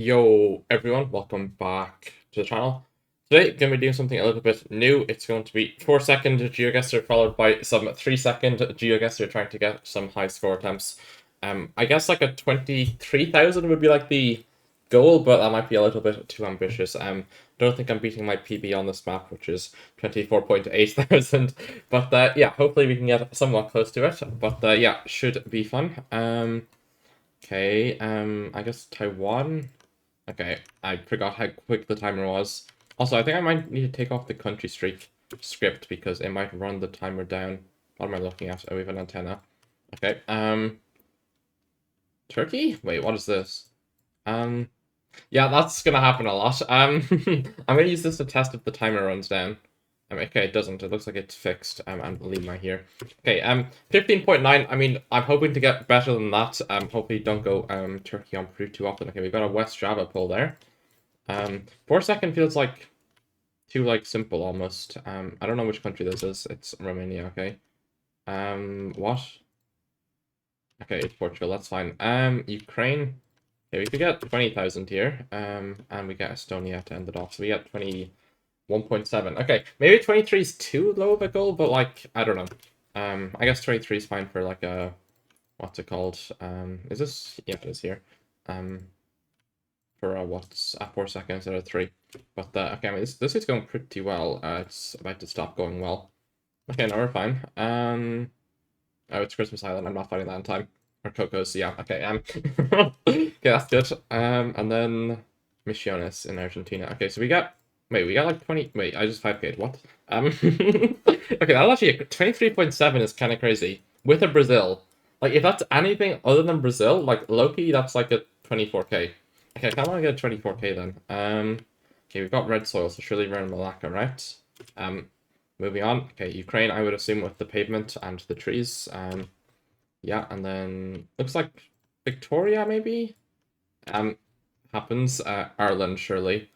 Yo everyone, welcome back to the channel. Today, going to be doing something a little bit new. It's going to be 4-second Geoguessr followed by some 3-second Geoguessr trying to get some high score attempts. I guess like a 23,000 would be like the goal, but that might be a little bit too ambitious. Don't think I'm beating my PB on this map, which is 24.8 thousand. But yeah, hopefully we can get somewhat close to it. But yeah, should be fun. Okay, I guess Taiwan. Okay, I forgot how quick the timer was. Also, I think I might need to take off the country streak script because it might run the timer down. What am I looking at? Oh, we have an antenna. Okay, Turkey? Wait, what is this? Yeah, that's gonna happen a lot. I'm gonna use this to test if the timer runs down. Okay, it doesn't. It looks like it's fixed. And leave my here. Okay, 15.9. I mean, I'm hoping to get better than that. Hopefully don't go Turkey on Peru too often. Okay, we've got a West Java pull there. 4-second feels like too like simple almost. I don't know which country this is. It's Romania, okay. What? Okay, it's Portugal, that's fine. Ukraine. Okay, we could get 20,000 here. And we get Estonia to end it off. So we get 21.7. Okay, maybe 23 is too low of a goal, but like, I don't know. I guess 23 is fine for like a, what's it called? Is this, yeah, it is here. For what's 4 seconds instead of 3. But okay, I mean, this is going pretty well. It's about to stop going well. Okay, now we're fine. Oh, it's Christmas Island. I'm not finding that in time. Or Coco's, yeah. Okay, okay, that's good. And then Misiones in Argentina. Okay, so we got. Wait, we got like 20. Wait, I just 5K'd. What? Okay, that's actually 23.7 is kind of crazy with a Brazil. Like, if that's anything other than Brazil, like Loki, that's like a 24K. Okay, I kind of want to get a 24K then. Okay, we've got red soil, so surely we're in Malacca, right? Moving on. Okay, Ukraine, I would assume with the pavement and the trees. Yeah, and then looks like Victoria maybe. Happens. Ireland, surely.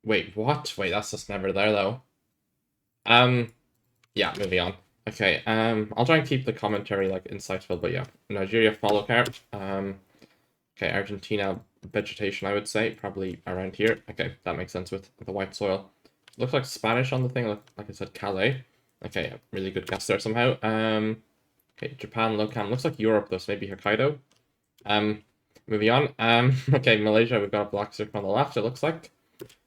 Wait, what? Wait, that's just never there though. Yeah, moving on. Okay, I'll try and keep the commentary like insightful, but yeah. Nigeria follow card. Okay, Argentina vegetation, I would say, probably around here. Okay, that makes sense with the white soil. Looks like Spanish on the thing, like I said, Calais. Okay, really good guess there somehow. Okay, Japan, Lokam. Looks like Europe though, so maybe Hokkaido. Moving on. Okay, Malaysia, we've got a black circle on the left, it looks like.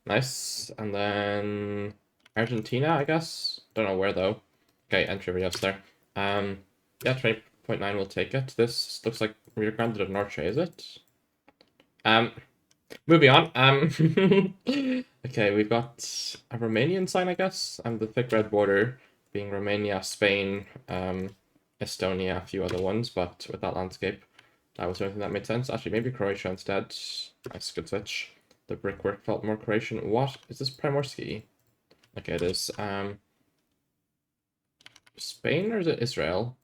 Nice. And then Argentina, I guess. Don't know where though. Okay, entry Rios there. Yeah, 20.9 will take it. This looks like Rio Grande do Norte, is it? Moving on. Okay, we've got a Romanian sign, I guess, and the thick red border being Romania, Spain, Estonia, a few other ones, but with that landscape, that was the only thing that made sense. Actually, maybe Croatia instead. Nice, good switch. The brickwork felt more Croatian. What? Is this Primorski? Okay, it is. Spain or is it Israel?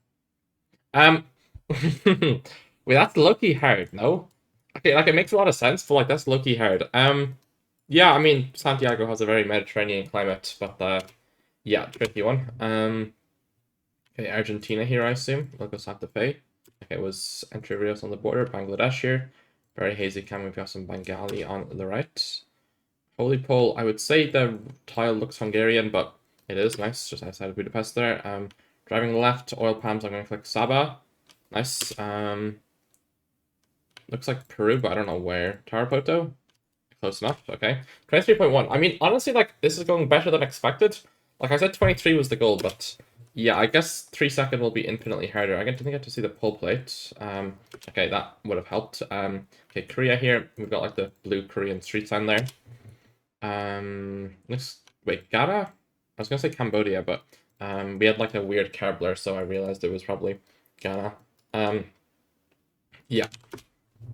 Wait, that's low-key hard, no? Okay, like it makes a lot of sense, but like that's low-key hard. Yeah, I mean Santiago has a very Mediterranean climate, but yeah, tricky one. Okay, Argentina here, I assume. Look at Santa Fe. Okay, it was Entre Rios on the border, Bangladesh here. Very hazy cam. We've got some Bengali on the right. Holy pole, I would say the tile looks Hungarian, but it is nice, just outside of Budapest there. Driving left, oil palms, I'm gonna click Sabah. Nice. Looks like Peru, but I don't know where. Tarapoto? Close enough, okay. 23.1. I mean, honestly, like, this is going better than expected. Like I said, 23 was the goal, but yeah, I guess 3-second will be infinitely harder. I didn't get to see the pull plate. Okay, that would have helped. Okay, Korea here. We've got like the blue Korean street sign there. Wait, Ghana? I was gonna say Cambodia, but we had like a weird Kerbler, so I realized it was probably Ghana. Yeah.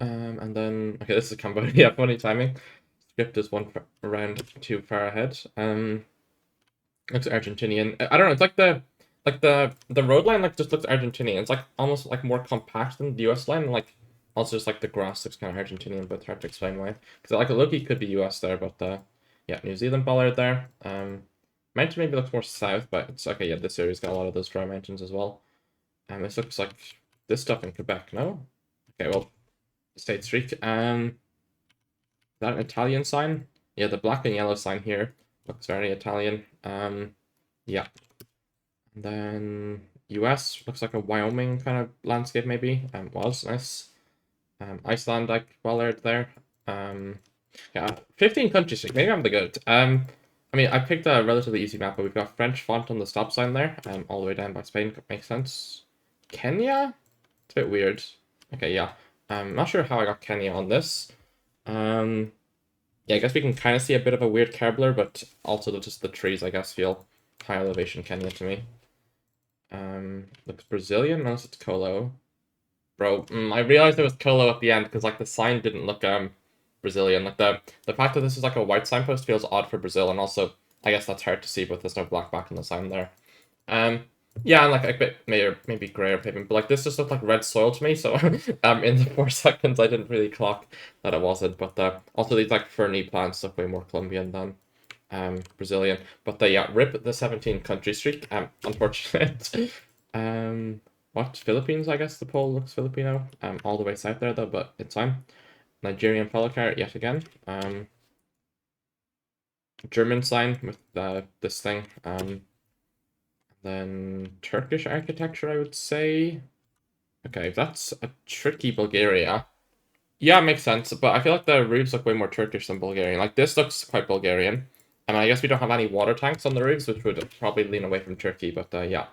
And then okay, this is Cambodia. Funny timing. Script is one round too far ahead. Looks Argentinian. I don't know. It's like the road line like just looks Argentinian. It's like almost like more compact than the US line. Like also just like the grass looks kind of Argentinian, but it's hard to explain why. Because like a Loki could be US there, but yeah, New Zealand bollard there. Mountain maybe looks more south, but it's okay. Yeah, this area's got a lot of those dry mountains as well. This looks like this stuff in Quebec. No. Okay, well, state streak. Is that an Italian sign? Yeah, the black and yellow sign here looks very Italian. Yeah. And then US looks like a Wyoming kind of landscape maybe. Was nice. Iceland like well there. Yeah, 15 countries. Maybe I'm the goat. I mean, I picked a relatively easy map, but we've got French font on the stop sign there. All the way down by Spain makes sense. Kenya? It's a bit weird. Okay, yeah. I'm not sure how I got Kenya on this. Yeah, I guess we can kind of see a bit of a weird curve blur, but also just the trees, I guess, feel high elevation Kenya to me. Looks Brazilian, unless it's Colo. Bro, I realized it was Colo at the end because like the sign didn't look Brazilian. Like the fact that this is like a white signpost feels odd for Brazil, and also I guess that's hard to see, but there's no black back in the sign there. Yeah, and like a bit maybe grayer pavement, but like this just looked like red soil to me. So in the 4 seconds I didn't really clock that it wasn't. But also these like ferny plants look way more Colombian than Brazilian. But yeah, rip the 17 country streak. Unfortunate. What, Philippines? I guess the pole looks Filipino. All the way south there though, but it's fine. Nigerian follow car yet again. German sign with this thing. Then Turkish architecture, I would say. Okay, that's a tricky Bulgaria. Yeah, it makes sense, but I feel like the roofs look way more Turkish than Bulgarian. Like this looks quite Bulgarian. And I guess we don't have any water tanks on the roofs, which would probably lean away from Turkey, but yeah.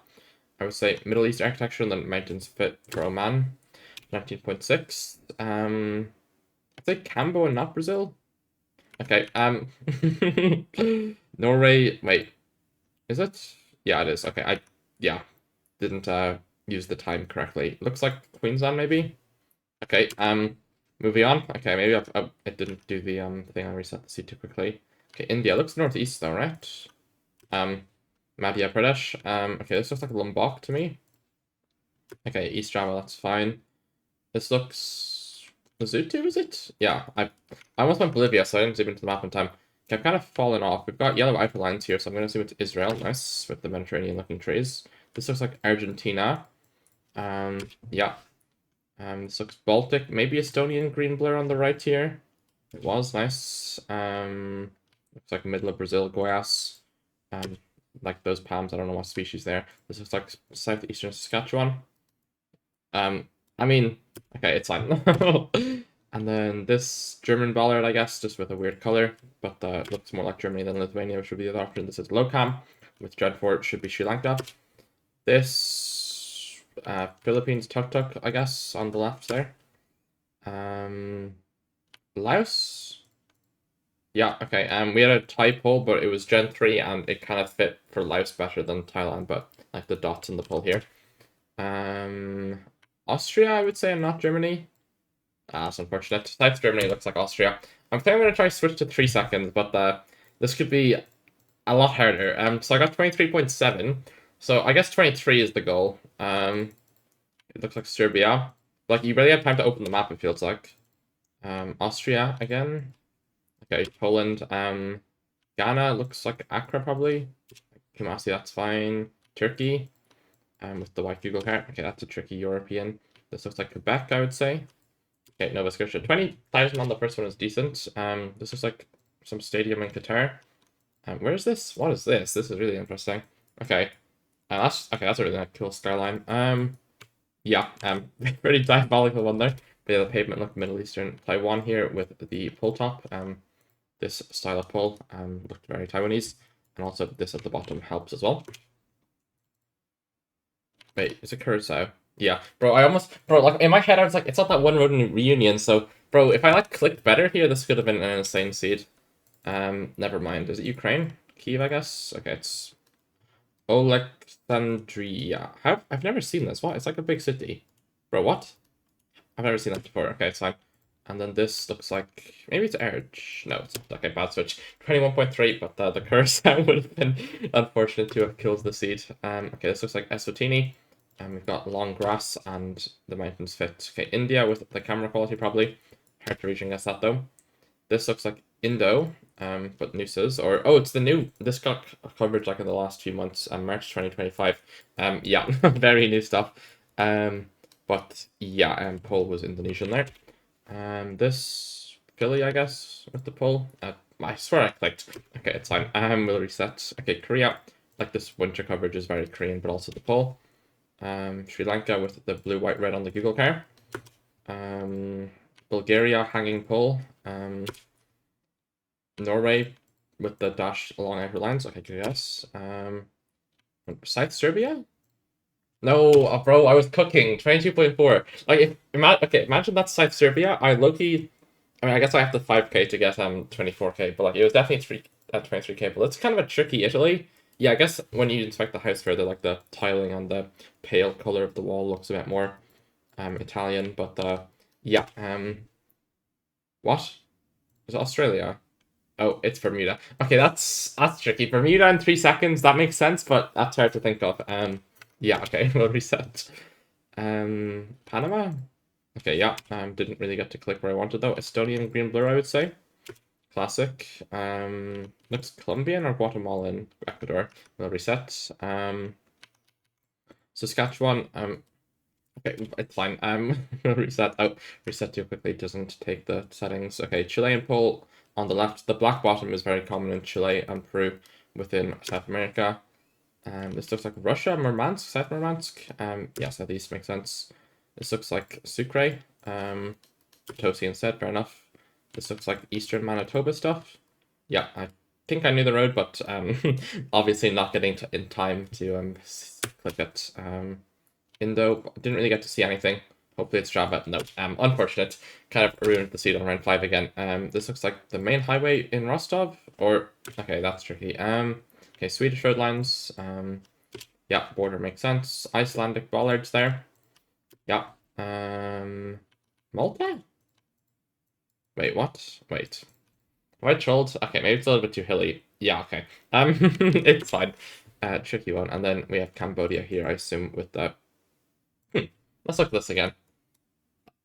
I would say Middle East architecture and the mountains fit for Oman. 19.6. I'd say Cambo and not Brazil. Okay, Norway, wait. Is it? Yeah, it is. Okay, yeah, didn't use the time correctly. Looks like Queensland maybe. Okay, moving on. Okay, maybe it didn't do the thing. I reset the seat too quickly. Okay, India looks northeast though, right? Madhya Pradesh. Okay, this looks like Lombok to me. Okay, East Java, that's fine. This looks Lesotho, is it? Yeah, I almost went Bolivia, so I didn't zoom into the map in time. Okay, I've kind of fallen off. We've got yellow outer lines here, so I'm going to zoom into Israel. Nice, with the Mediterranean-looking trees. This looks like Argentina. Yeah. This looks Baltic. Maybe Estonian green blur on the right here. It was nice. Looks like middle of Brazil, Goiás. Like those palms, I don't know what species there. This looks like southeastern Saskatchewan. I mean, okay, it's fine. And then this German ballard, I guess, just with a weird color, but it looks more like Germany than Lithuania, which would be the other option. This is Lokam, with Dreadfort should be Sri Lanka. This Philippines Tuk Tuk, I guess, on the left there. Laos. Yeah, okay. We had a Thai poll, but it was Gen 3, and it kind of fit for Laos better than Thailand, but like the dots in the poll here. Austria, I would say, and not Germany. That's unfortunate. South Germany looks like Austria. I'm thinking I'm going to try switch to 3 seconds, but this could be a lot harder. So I got 23.7. So I guess 23 is the goal. It looks like Serbia. Like, you really have time to open the map, it feels like. Austria again. Okay, Poland. Ghana looks like Accra, probably. Kumasi, that's fine. Turkey. With the white Google card. Okay, that's a tricky European. This looks like Quebec, I would say. Okay, Nova Scotia. 20,000 on the first one is decent. This looks like some stadium in Qatar. Where is this? What is this? This is really interesting. Okay. That's a really cool skyline. Yeah, pretty diabolical one there. But yeah, the pavement looked Middle Eastern. Taiwan here with the pull top. This style of pull looked very Taiwanese. And also this at the bottom helps as well. Wait, is it Curacao? Yeah, bro, like, in my head, I was like, it's not that one road in Reunion, so, bro, if I, like, clicked better here, this could have been an insane seed. Never mind. Is it Ukraine? Kyiv, I guess? Okay, it's Alexandria. I've never seen this. What? It's like a big city. Bro, what? I've never seen that before. Okay, it's fine. And then this looks like, maybe it's Urge. No, it's not. Okay, bad switch. 21.3, but the Curacao would have been unfortunate to have killed the seed. Okay, this looks like Eswatini. And we've got long grass and the mountains fit. Okay, India with the camera quality probably. Hard to reach and guess that though. This looks like Indo, but Noosas, or, oh, it's the new, this got coverage like in the last few months, March 2025. Yeah, very new stuff. But yeah, Pole was Indonesian there. This Philly, I guess, with the poll. I swear I clicked. Okay, it's fine. We'll reset. Okay, Korea. Like this winter coverage is very Korean, but also the poll. Sri Lanka with the blue, white, red on the Google car. Bulgaria hanging pole. Norway with the dash along outer lines. Okay, yes. South Serbia? No, bro, I was cooking. 22.4. Like, imagine that's South Serbia. I low-key, I mean, I guess I have the 5k to get 24k, but like, it was definitely 23k, but it's kind of a tricky Italy. Yeah, I guess when you inspect the house further, like the tiling and the pale color of the wall looks a bit more Italian, but yeah, what? Is it Australia? Oh, it's Bermuda. Okay, that's tricky. Bermuda in 3 seconds, that makes sense, but that's hard to think of. Yeah, okay, we'll reset. Panama? Okay, yeah. Didn't really get to click where I wanted though. Estonian green blur, I would say. Classic. Looks Colombian or Guatemalan? Ecuador. We'll reset. Saskatchewan. Okay, it's fine. We'll reset. Oh, reset too quickly doesn't take the settings. Okay, Chilean pole on the left. The black bottom is very common in Chile and Peru within South America. This looks like Russia, Murmansk, South Murmansk. Yeah, southeast makes sense. This looks like Sucre. Potosi instead, fair enough. This looks like eastern Manitoba stuff. Yeah, I think I knew the road, but obviously not getting in time to click it. Indo, didn't really get to see anything. Hopefully it's Java. No, unfortunate. Kind of ruined the seat on round 5 again. This looks like the main highway in Rostov, or okay, that's tricky. Okay, Swedish road lines. Yeah, border makes sense. Icelandic bollards there. Yeah. Malta? Wait, what? Wait. Have I trolled? Okay, maybe it's a little bit too hilly. Yeah, okay. It's fine. Tricky one. And then we have Cambodia here, I assume, with the... Let's look at this again.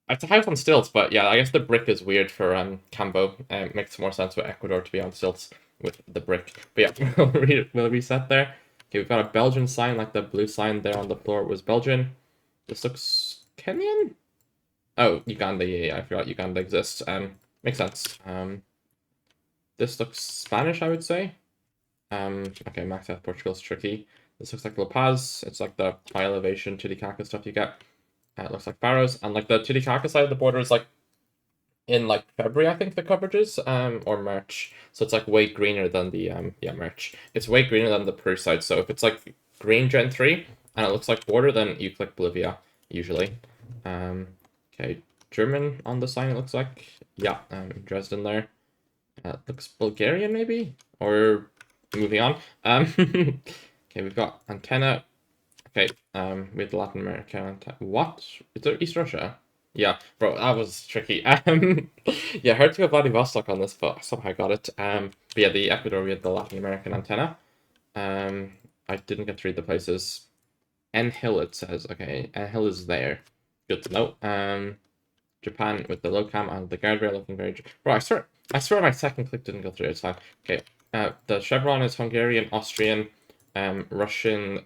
It's a house on stilts, but yeah, I guess the brick is weird for Cambo. It makes more sense with Ecuador to be on stilts with the brick. But yeah, we'll reset there. Okay, we've got a Belgian sign, like the blue sign there on the floor was Belgian. This looks Kenyan? Oh, Uganda, yeah, I forgot Uganda exists. Makes sense. This looks Spanish, I would say. Okay, Max South Portugal's tricky. This looks like La Paz. It's like the high elevation Titicaca stuff you get. It looks like Barrows, and like the Titicaca side of the border is like in like February, I think the coverage is, or March. So it's like way greener than the yeah, March. It's way greener than the Peru side. So if it's like green Gen 3 and it looks like border, then you click Bolivia usually. Okay, German on the sign it looks like. Yeah, Dresden there. Looks Bulgarian maybe? Or moving on. Okay, we've got antenna. Okay, with Latin America. What? Is there East Russia? Yeah, bro, that was tricky. Yeah, hard to go Vladivostok on this, but somehow got it. But yeah, the Ecuador with the Latin American antenna. I didn't get to read the places. N Hill it says. Okay, N Hill is there. Good to know. Japan with the low cam and the guardrail looking very. Bro, I swear my second click didn't go through. It's fine. Okay, the chevron is Hungarian, Austrian, Russian,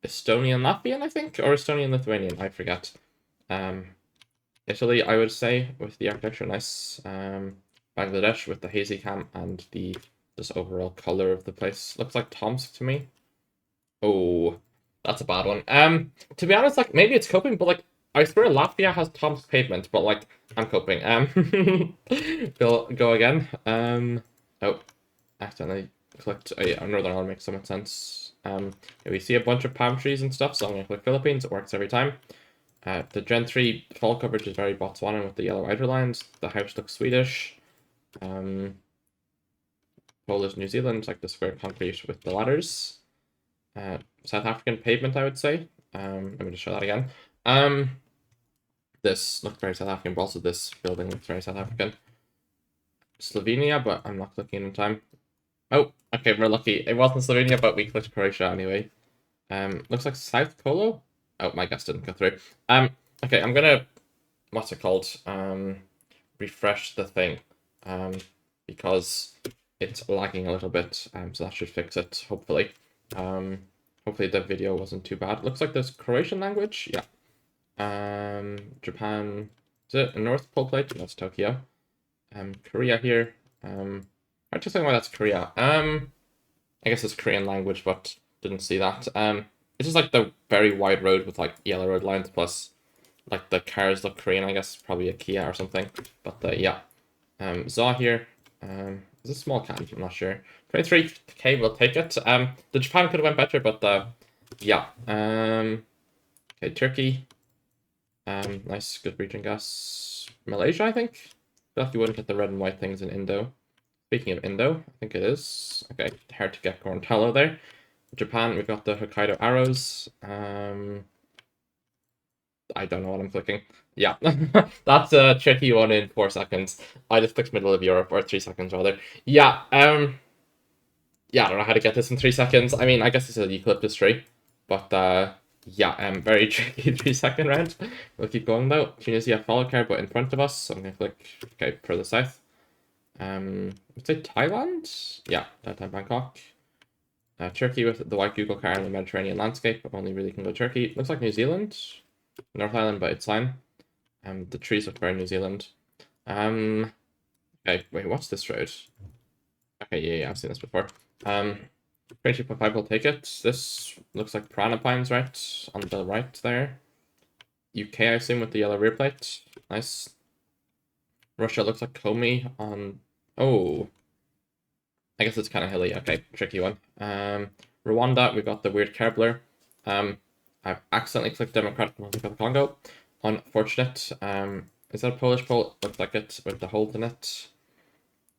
Estonian, Latvian, I think, or Estonian, Lithuanian. I forget. Italy, I would say, with the architecture, nice. Bangladesh with the hazy cam and the just overall color of the place. Looks like Tomsk to me. Oh, that's a bad one. To be honest, like maybe it's coping, but like I swear Latvia has Tomsk pavement, but like I'm coping. We'll go again. Oh, accidentally clicked. Oh yeah, Northern Ireland makes so much sense. We see a bunch of palm trees and stuff, so I'm gonna click Philippines. It works every time. The Gen 3 fall coverage is very Botswanan with the yellow outer lines. The house looks Swedish. Polish New Zealand, like the square concrete with the ladders. South African pavement, I would say. Let me just show that again. This looked very South African, but also this building looks very South African. Slovenia, but I'm not clicking in time. Oh, okay, we're lucky. It wasn't Slovenia, but we clicked Croatia anyway. Looks like South Colo. Oh, my guess didn't go through. Okay, I'm gonna, what's it called? Refresh the thing. Because it's lagging a little bit. So that should fix it, hopefully. Hopefully the video wasn't too bad. Looks like there's Croatian language. Yeah. Japan. Is it a North Pole Plate? That's Tokyo. Korea here. I just think why that's Korea. I guess it's Korean language, but didn't see that. It's just like the very wide road with like yellow road lines plus like the cars look Korean. I guess probably a Kia or something. But yeah. ZA here. Is this small can? I'm not sure. 23k, we'll take it. The Japan could have went better, but yeah. Okay, Turkey. Nice, good breaching gas. Malaysia, I think. I feel like you wouldn't get the red and white things in Indo. Speaking of Indo, I think it is. Okay, hard to get Gorontalo there. Japan, we've got the Hokkaido arrows. I don't know what I'm clicking. Yeah, that's a tricky one in 4 seconds. I just clicked middle of Europe, or 3 seconds rather. Yeah, yeah, I don't know how to get this in 3 seconds. I mean, I guess it's a eucalyptus tree, but yeah, very tricky 3 second round. We'll keep going though. Tunisia follow card, but in front of us. So I'm gonna click okay for the south. Let's say Thailand. Yeah, that time Bangkok. Turkey with the white Google car and the Mediterranean landscape. Only really can go Turkey. Looks like New Zealand. North Island, but it's fine. The trees look very New Zealand. Okay, wait, what's this road? Okay, yeah, I've seen this before. 22.5 will take it. This looks like Piranha Pines, right? On the right there. UK, I assume, with the yellow rear plate. Nice. Russia looks like Komi on... Oh. I guess it's kind of hilly. Okay, tricky one. Rwanda, we've got the weird car blur. I've accidentally clicked Democratic Republic of the Congo. Unfortunate. Is that a Polish pole? Looks like it with the hole in it.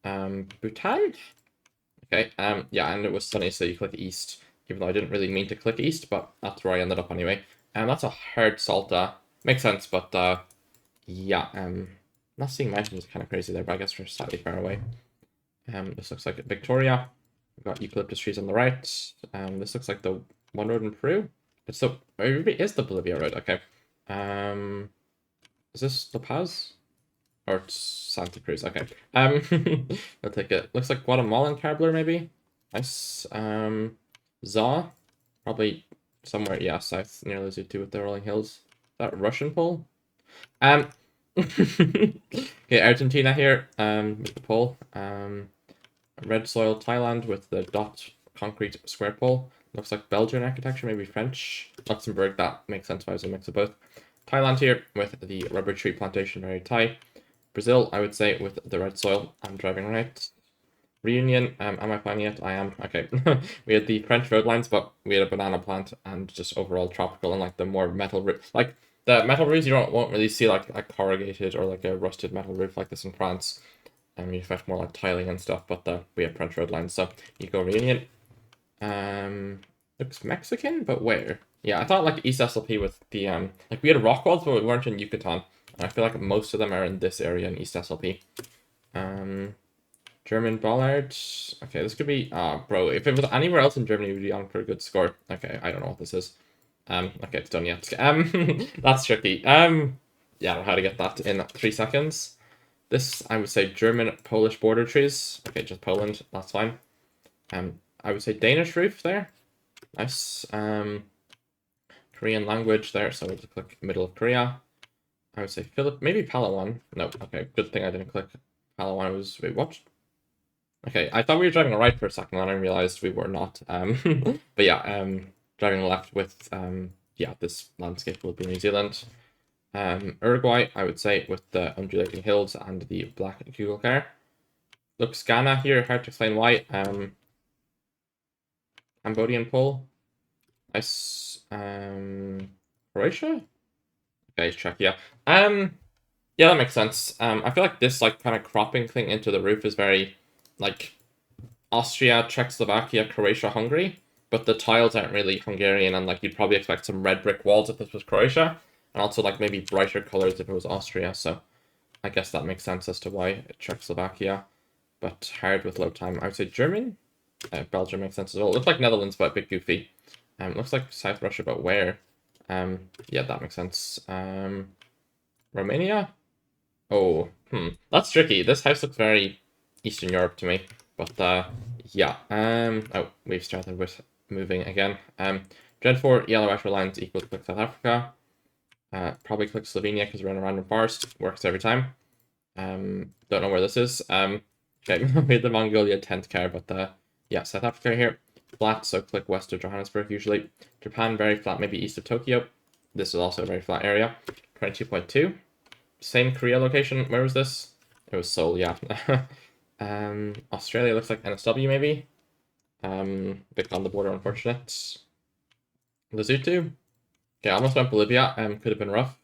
Bhutan? Okay, yeah, and it was sunny, so you click east, even though I didn't really mean to click east, but that's where I ended up anyway. That's a hard salta. Makes sense, but yeah, not seeing mountains is kind of crazy there, but I guess we're slightly far away. This looks like Victoria. We've got eucalyptus trees on the right. This looks like the one road in Peru. It's the maybe it is the Bolivia road. Okay. Is this La Paz? Or it's Santa Cruz. Okay. I'll take it. Looks like Guatemalan Carbler maybe. Nice. ZA, probably somewhere, yeah, south near Lesotho with the rolling hills. Is that Russian pole? Okay, Argentina here. With the pole. Red soil Thailand with the dot concrete square pole. Looks like Belgian architecture, maybe French. Luxembourg, that makes sense if I was a mix of both. Thailand here with the rubber tree plantation, very Thai. Brazil, I would say, with the red soil. I'm driving right. Reunion, am I finding it? I am. Okay. We had the French road lines, but we had a banana plant and just overall tropical and like the more metal roof. Like the metal roofs, you won't really see like a corrugated or like a rusted metal roof like this in France. And you have more like tiling and stuff, but we have French road lines. So you go Reunion. Looks Mexican, but where? Yeah, I thought like East SLP with the like we had rock walls, but we weren't in Yucatan. And I feel like most of them are in this area in East SLP. German Bollard. Okay, this could be bro, if it was anywhere else in Germany, we'd be on for a good score. Okay, I don't know what this is. Okay, it's done yet. That's tricky. Yeah, I don't know how to get that in 3 seconds. This, I would say German-Polish border trees. Okay, just Poland, that's fine. I would say Danish roof there. Nice. Korean language there, so we'll just click middle of Korea. I would say Philip, maybe Palawan. No, okay, good thing I didn't click Palawan. Was, wait, what? Okay, I thought we were driving right for a second, and I realized we were not. But yeah, driving left with, yeah, this landscape will be New Zealand. Uruguay, I would say, with the undulating hills and the black Google car. Looks Ghana here, hard to explain why. Cambodian pole. Nice. Croatia? Okay, Czechia. Yeah, that makes sense. I feel like this like kind of cropping thing into the roof is very like Austria, Czechoslovakia, Croatia, Hungary, but the tiles aren't really Hungarian, and like you'd probably expect some red brick walls if this was Croatia, and also like maybe brighter colors if it was Austria. So I guess that makes sense as to why Czechoslovakia, but hard with low time. I would say German. Belgium makes sense as well. Looks like Netherlands, but a bit goofy. Looks like South Russia, but where? Yeah, that makes sense. Romania? Oh, that's tricky. This house looks very Eastern Europe to me, but yeah. Oh, we've started with moving again. Gen 4 yellow outer lines equals South Africa. Probably click Slovenia because we're in a random forest. Works every time. Don't know where this is. Okay, made the Mongolia 10th car, but yeah, South Africa here. Flat, so click west of Johannesburg usually. Japan, very flat, maybe east of Tokyo. This is also a very flat area. 22.2. Same Korea location. Where was this? It was Seoul, yeah. Australia looks like NSW maybe. Bit on the border, unfortunate. Lesotho. Okay, almost went Bolivia. Could have been rough.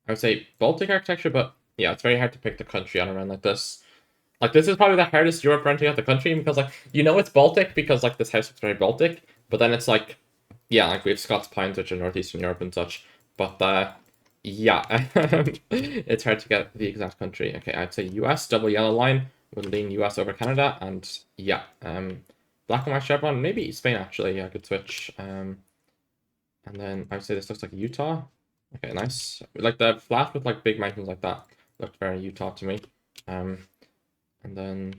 I would say Baltic architecture, but yeah, it's very hard to pick the country on a run like this. Like, this is probably the hardest Europe renting out the country because, like, you know it's Baltic because, like, this house looks very Baltic, but then it's like, yeah, like, we have Scots Pines, which are Northeastern Europe and such, but, yeah, it's hard to get the exact country. Okay, I'd say US, double yellow line, would lean US over Canada, and yeah, black and white chevron, maybe Spain, actually, yeah, I could switch, and then I'd say this looks like Utah. Okay, nice. Like, the flat with, like, big mountains like that looked very Utah to me, and then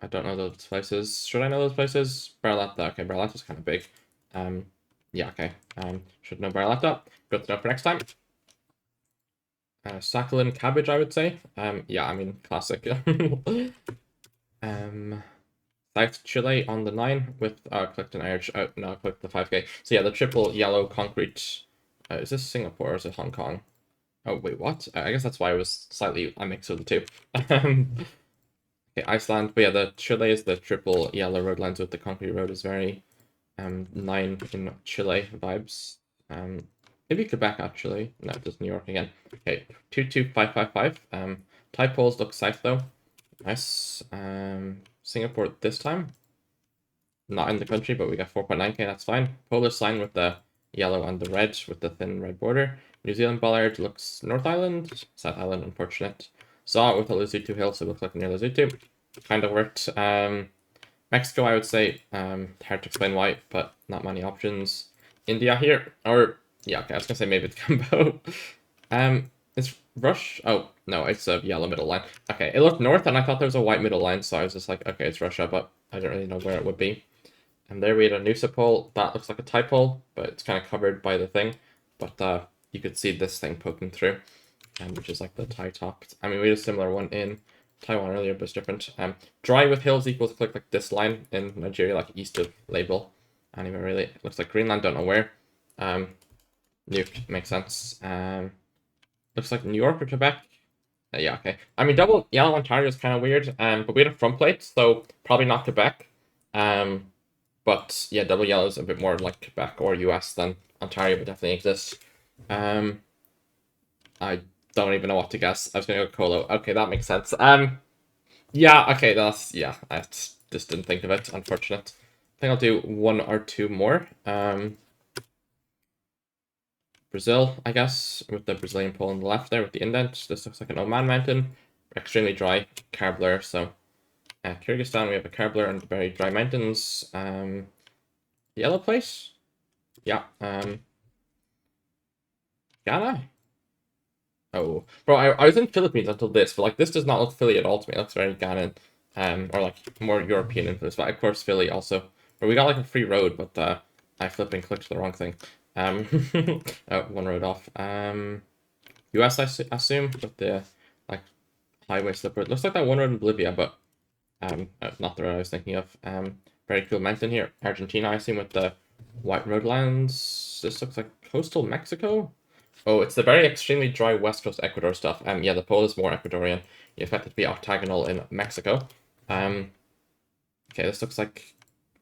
I don't know those places. Should I know those places? Barletta. Okay, Barletta's kind of big. Yeah, okay. Should know Barletta. Good to know for next time. Sakhalin cabbage, I would say. Yeah, I mean, classic. South Chile on the 9 with, clicked an urge. Oh, no, I clicked the 5K. So yeah, the triple yellow concrete. Is this Singapore or is it Hong Kong? Oh, wait, what? I guess that's why I was slightly a mix of the two. Okay, Iceland, but yeah, the Chile is the triple yellow road lines with the concrete road is very 9 in Chile vibes. Maybe Quebec actually. No, just New York again. Okay, 22555. Tide poles look south though. Nice. Singapore this time. Not in the country, but we got 4.9k, that's fine. Polish sign with the yellow and the red with the thin red border. New Zealand bollard looks North Island, South Island, unfortunate. Saw it with the Lesotho hill, so it looks like near Lesotho. Kind of worked. Mexico, I would say, hard to explain why, but not many options. India here, or yeah, okay, I was gonna say maybe it's Cambo. It's Rush. Oh no, it's a yellow middle line. Okay, it looked north, and I thought there was a white middle line, so I was just like, okay, it's Russia, but I don't really know where it would be. And there we had a Noosa pole. That looks like a tie pole, but it's kind of covered by the thing. But you could see this thing poking through, which is like the tie top. I mean, we had a similar one in Taiwan earlier, but it's different. Dry with hills equals click like this line in Nigeria, like east of label. Anyway, really, it looks like Greenland, don't know where. Nuke makes sense. Looks like New York or Quebec. Yeah, okay. I mean, double yellow Ontario is kind of weird. But we had a front plate, so probably not Quebec. But yeah, double yellow is a bit more like Quebec or US than Ontario, but definitely exists. I don't even know what to guess. I was gonna go Colo. Okay, that makes sense. Yeah, okay, yeah. I just didn't think of it. Unfortunate. I think I'll do one or two more. Brazil, I guess, with the Brazilian pole on the left there with the indent. This looks like an Oman mountain. Extremely dry, carb blur. So, Kyrgyzstan, we have a carb blur and very dry mountains. Yellow place, yeah. Ghana. Oh, bro, I was in Philippines until this, but like this does not look Philly at all to me. It looks very Ghanaian, or like more European influence. But of course Philly also. But we got like a free road, but I flipping clicked the wrong thing. Oh, one road off. US I assume with the like highway slipper. It looks like that one road in Bolivia, but not the road I was thinking of. Very cool mountain here. Argentina I assume with the white road lines. This looks like coastal Mexico. Oh, it's the very extremely dry West Coast Ecuador stuff. Yeah, the pole is more Ecuadorian. You expect it to be octagonal in Mexico. Okay, this looks like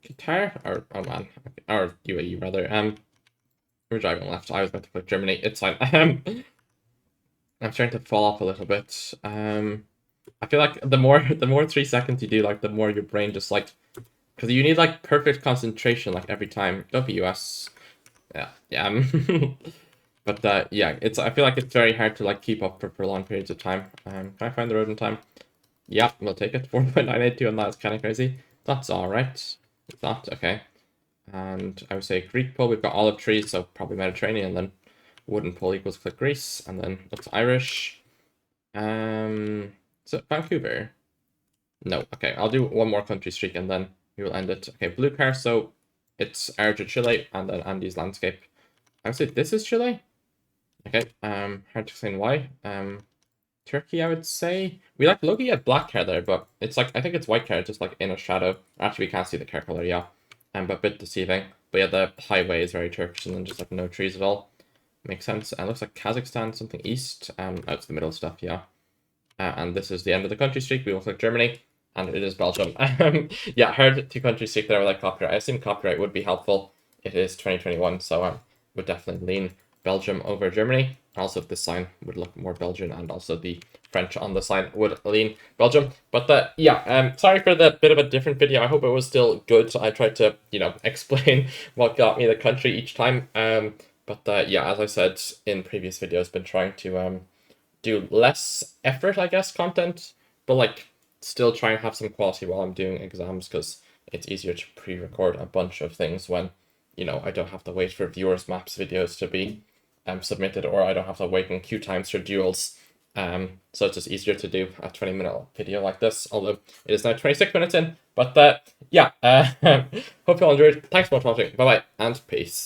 Qatar or Oman or UAE rather. We're driving left. I was about to click Germany. It's fine. I'm starting to fall off a little bit. I feel like the more 3 seconds you do, like the more your brain just like, because you need like perfect concentration like every time. Don't be US. Yeah. But yeah, I feel like it's very hard to like keep up for long periods of time. Can I find the road in time? Yeah, we'll take it. 4.982 and that's kind of crazy. That's alright. It's not, okay. And I would say Greek pole, we've got olive trees, so probably Mediterranean, then wooden pole equals click Greece, and then looks Irish. Is it Vancouver? No, okay, I'll do one more country streak and then we will end it. Okay, blue car, so it's Arja Chile, and then Andes landscape. I would say this is Chile? Okay, hard to explain why. Turkey, I would say. We like looking at black hair there, but it's like, I think it's white hair, just like in a shadow. Actually, we can't see the hair color, yeah. But a bit deceiving. But yeah, the highway is very Turkish, and then just like no trees at all. Makes sense. And it looks like Kazakhstan, something east. Out to the middle stuff, yeah. And this is the end of the country streak. We look like Germany, and it is Belgium. Yeah, heard two country streak there without copyright. I assume copyright would be helpful. It is 2021, so would definitely lean Belgium over Germany. Also, this sign would look more Belgian, and also the French on the sign would lean Belgium. But yeah, sorry for the bit of a different video. I hope it was still good. I tried to, explain what got me the country each time. But yeah, as I said in previous videos, been trying to do less effort, I guess, content, but like still try and have some quality while I'm doing exams, because it's easier to pre-record a bunch of things when, I don't have to wait for viewers maps videos to be submitted, or I don't have to wait in queue times for duels. So it's just easier to do a 20-minute video like this, although it is now 26 minutes in. But yeah, hope you all enjoyed. Thanks so much for watching. Bye bye and peace.